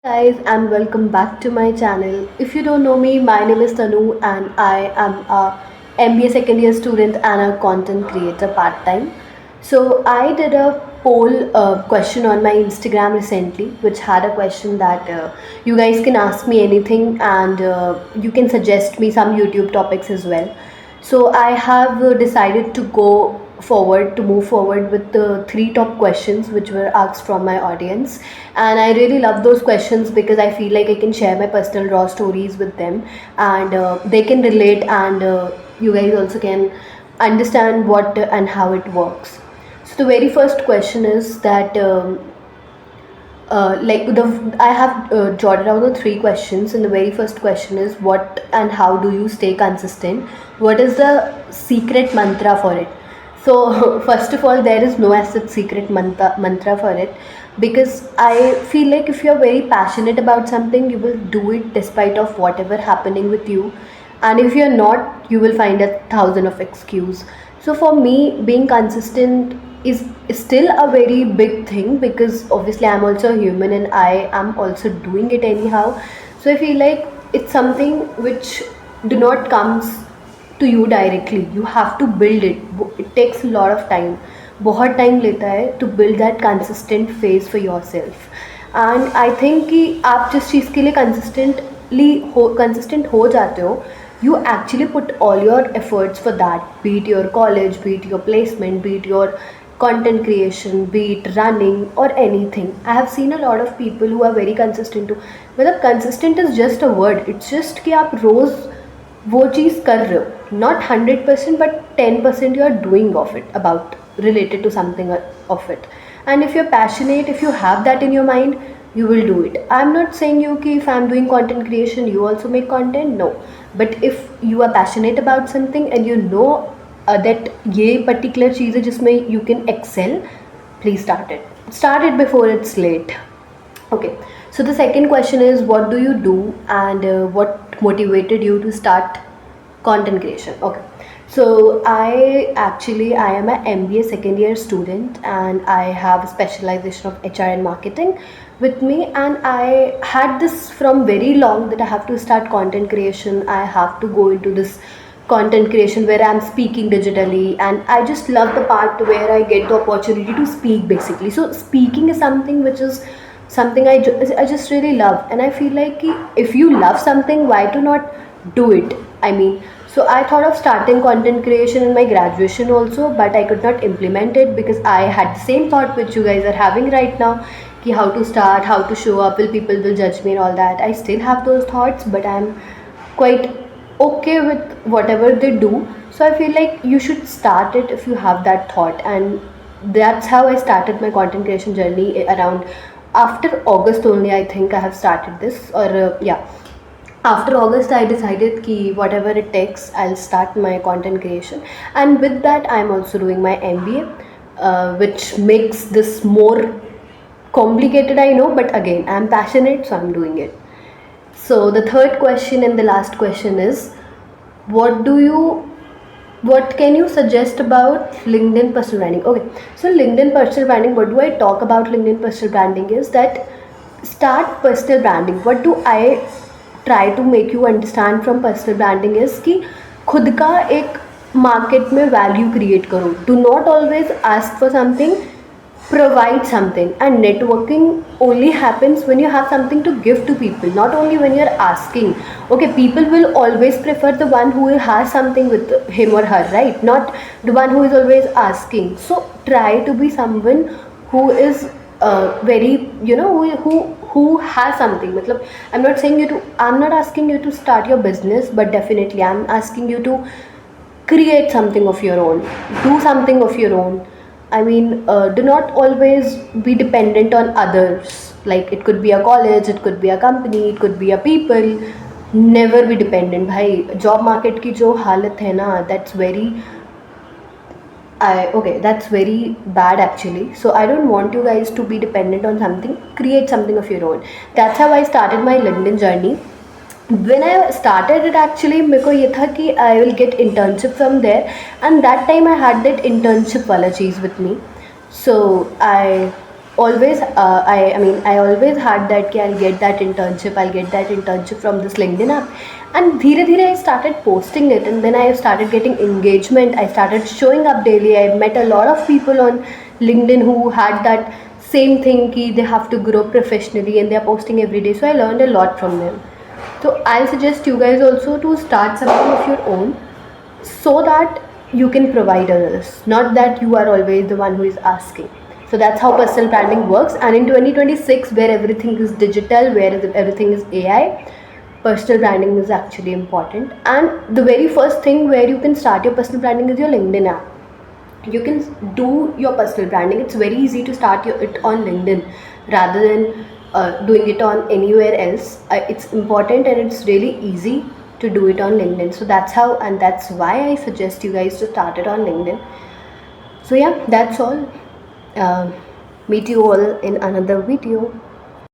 Guys, and welcome back to my channel. If you don't know me, my name is Tanu and I am a MBA second year student and a content creator part time. So I did a poll question on my Instagram recently, which had a question that you guys can ask me anything and you can suggest me some YouTube topics as well. So I have decided to move forward with the three top questions which were asked from my audience, and I really love those questions because I feel like I can share my personal raw stories with them, and they can relate, and you guys also can understand what and how it works. So the very first question is that I have jotted down the three questions, and the very first question is what and how do you stay consistent? What is the secret mantra for it? So first of all, there is no as such secret mantra for it, because I feel like if you're very passionate about something, you will do it despite of whatever happening with you, and if you're not, you will find a thousand of excuse. So for me, being consistent is still a very big thing, because obviously I'm also a human and I am also doing it anyhow. So I feel like it's something which do not comes to you directly. You have to build it. It takes a lot of time. बहुत time लेता है to build that consistent phase for yourself, and I think कि आप जिस चीज़ के लिए consistent हो जाते हो, you actually put all your efforts for that, be it your college, be it your placement, be it your content creation, be it running or anything. I have seen a lot of people who are very consistent too. मतलब consistent is just a word, it's just कि आप रोज़ वो चीज़ कर रहे हो, not 100% but 10% you are doing of it, about related to something of it. And if you're passionate, if you have that in your mind, you will do it. I'm not saying you कि if I'm doing content creation you also make content, no. But if you are passionate about something and you know that ये particular चीज़ है जिसमें you can excel, please start it before it's late. Okay, so the second question is what do you do, and what motivated you to start content creation? Okay, so I am a MBA second year student and I have a specialization of HR and marketing with me, and I had this from very long that I have to start content creation. I have to go into this content creation where I'm speaking digitally, and I just love the part where I get the opportunity to speak basically. So speaking is something which is something I just really love, and I feel like if you love something, why to not do it? I mean, so I thought of starting content creation in my graduation also, but I could not implement it because I had the same thought which you guys are having right now, ki how to start, how to show up, will people will judge me and all that. I still have those thoughts, but I'm quite okay with whatever they do. So I feel like you should start it if you have that thought, and that's how I started my content creation journey around after August only. I think I have started this, or yeah, after August I decided ki whatever it takes, I'll start my content creation, and with that I'm also doing my MBA, which makes this more complicated, I know, but again I'm passionate, so I'm doing it. So the third question and the last question is what do you what can you suggest about LinkedIn personal branding? Okay, so LinkedIn personal branding, what do I talk about LinkedIn personal branding is that start personal branding. What do I try to make you understand from personal branding is कि खुद का एक market में value create करो. Do not always ask for something, provide something. And networking only happens when you have something to give to people, not only when you're asking. Okay, people will always prefer the one who has something with him or her, right? Not the one who is always asking. So try to be someone who is very, who has something. Matlab, I'm not asking you to start your business, but definitely I'm asking you to create something of your own, do something of your own. I mean, do not always be dependent on others. Like it could be a college, it could be a company, it could be a people. Never be dependent. भाई job market की जो हालत है ना, that's very bad actually. So I don't want you guys to be dependent on something. Create something of your own. That's how I started my LinkedIn journey. When I started it, actually मेरे को ये था कि I will get internship from there, and that time I had that internship वाला चीज़ with me. So I always I always had that कि I'll get that internship from this LinkedIn app, and धीरे धीरे I started posting it, and then I started getting engagement. I started showing up daily. I met a lot of people on LinkedIn who had that same thing कि they have to grow professionally, and they are posting every day. So I learned a lot from them. So I'll suggest you guys also to start something of your own, so that you can provide others, not that you are always the one who is asking. So that's how personal branding works. And in 2026, where everything is digital, where everything is AI, personal branding is actually important. And the very first thing where you can start your personal branding is your LinkedIn app. You can do your personal branding. It's very easy to start it on LinkedIn rather than doing it on anywhere else. It's important, and it's really easy to do it on LinkedIn. So that's how, and that's why I suggest you guys to start it on LinkedIn. So yeah, that's all. uh, Meet you all in another video.